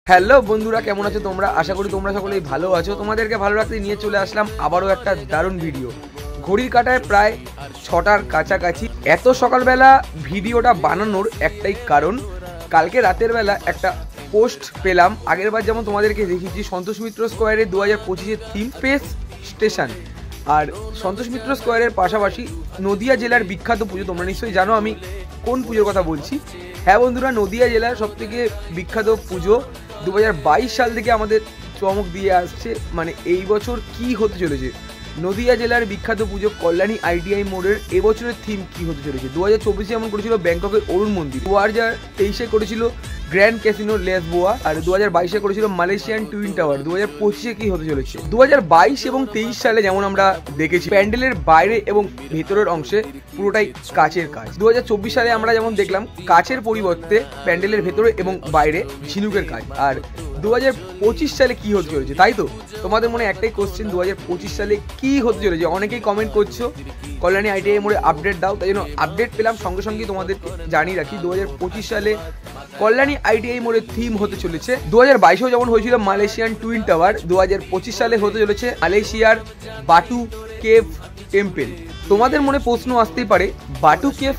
Hello বন্ধুরা, কেমন আছো তোমরা? আশা করি তোমরা সকলেই ভালো আছো। তোমাদেরকে ভালো রাখতে নিয়ে চলে আসলাম আবারও একটা দারুণ ভিডিও। ঘড়ির কাঁটায় প্রায় 6টার কাছাকাছি। এত সকালবেলা ভিডিওটা বানানোর একটাই কারণ, কালকে রাতের বেলা একটা পোস্ট পেলাম। আগের বার যেমন তোমাদেরকে দেখিয়েছি সন্তোষ মিত্র স্কোয়ারে 2025-এর থিম স্পেস স্টেশন, আর সন্তোষ মিত্র স্কোয়ারের পাশাপাশি নদিয়া জেলার বিখ্যাত পুজো। তোমরা নিশ্চয়ই জানো আমি কোন পুজোর কথা বলছি। হ্যাঁ বন্ধুরা, নদিয়া জেলার সবথেকে বিখ্যাত পুজো 2022 সাল থেকে আমাদের চমক দিয়ে আসছে। মানে এই বছর কি হতে চলেছে, নদিয়া জেলার বিখ্যাত পুজো কল্যাণী ITI মোড়ের এবছরের থিম কি হতে চলেছে। 2024-এ যেমন করেছিল ব্যাংককের অরুণ মন্দির, 2023-এ করেছিল গ্র্যান্ড ক্যাসিনো লেসবোয়া, আর 2022-এ করেছিল মালয়েশিয়ান টুইন টাওয়ার। 2025-এ কি হতে চলেছে? 2022 এবং 23 সালে যেমন আমরা দেখেছি প্যান্ডেলের বাইরে এবং ভেতরের অংশে পুরোটাই কাচের কাজ। 2024 সালে আমরা যেমন দেখলাম কাচের পরিবর্তে প্যান্ডেলের ভেতরে এবং বাইরে ঝিনুকের কাজ। আর 2025 সালে কি হতে চলেছে, তাই তো? তোমাদের মনে একটাই কোশ্চেন, 2025 সালে কি হতে চলেছে? অনেকেই কমেন্ট করছো কল্যাণী ITI মোড়ে আপডেট দাও, তাই জন্য আপডেট পেলাম সঙ্গে সঙ্গে তোমাদেরকে জানিয়ে রাখি। 2025 সালে কল্যাণী ITI মোড়ের থিম হতে চলেছে। 2022-এও যেমন হয়েছিল মালয়েশিয়ান টুইন টাওয়ার, 2025 সালে হতে চলেছে মালয়েশিয়ার বাটু কেভ টেম্পেল। তোমাদের মনে প্রশ্ন আসতেই পারে, বাটু কেভ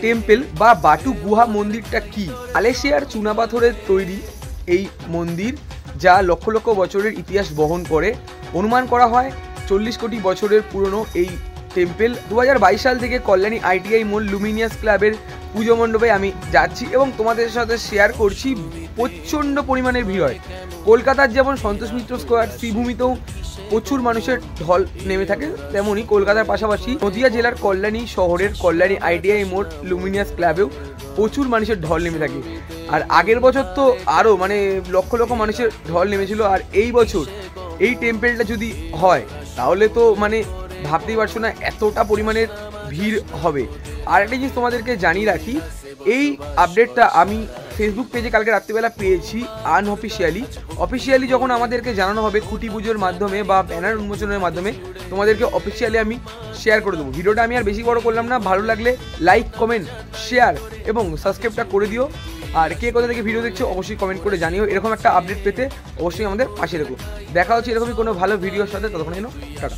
টেম্পেল বা বাটু গুহা মন্দিরটা কি? মালয়েশিয়ার চুনাপাথরের তৈরি এই মন্দির, যা লক্ষ লক্ষ বছরের ইতিহাস বহন করে। অনুমান করা হয় 40 কোটি বছরের পুরনো এই টেম্পেল। 2022 সাল থেকে কল্যাণী ITI মোড় লুমিনিয়াস ক্লাবের পুজো মণ্ডপে আমি যাচ্ছি এবং তোমাদের সাথে শেয়ার করছি। প্রচণ্ড পরিমাণের ভিড় হয়। কলকাতার যেমন সন্তোষ মিত্র স্কোয়ার শ্রীভূমিতেও প্রচুর মানুষের ঢল নেমে থাকে, তেমনই কলকাতার পাশাপাশি নদিয়া জেলার কল্যাণী শহরের কল্যাণী ITI মোড় লুমিনিয়াস ক্লাবেও প্রচুর মানুষের ঢল নেমে থাকে। আর আগের বছর তো আরও মানে লক্ষ লক্ষ মানুষের ঢল নেমেছিল। আর এই বছর এই টেম্পেলটা যদি হয় তাহলে তো মানে ভাবতেই পারছো না এতটা পরিমাণের ভিড় হবে। আর একটা জিনিস তোমাদেরকে জানিয়ে রাখি, এই আপডেটটা আমি ফেসবুক পেজে কালকে রাত্রিবেলা পেয়েছি অফিসিয়ালি যখন আমাদেরকে জানানো হবে খুঁটি পুজোর মাধ্যমে বা ব্যানার উন্মোচনের মাধ্যমে, তোমাদেরকে অফিসিয়ালি আমি শেয়ার করে দেবো। ভিডিওটা আমি আর বেশি বড় করলাম না, ভালো লাগলে লাইক, কমেন্ট, শেয়ার এবং সাবস্ক্রাইবটা করে দিও। আর কে কোথা থেকে ভিডিও দেখছো অবশ্যই কমেন্ট করে জানিও। এরকম একটা আপডেট পেতে অবশ্যই আমাদের পাশে রেখো। দেখা হচ্ছে এরকমই কোনো ভালো ভিডিওর সাথে, ততক্ষণ টাটা।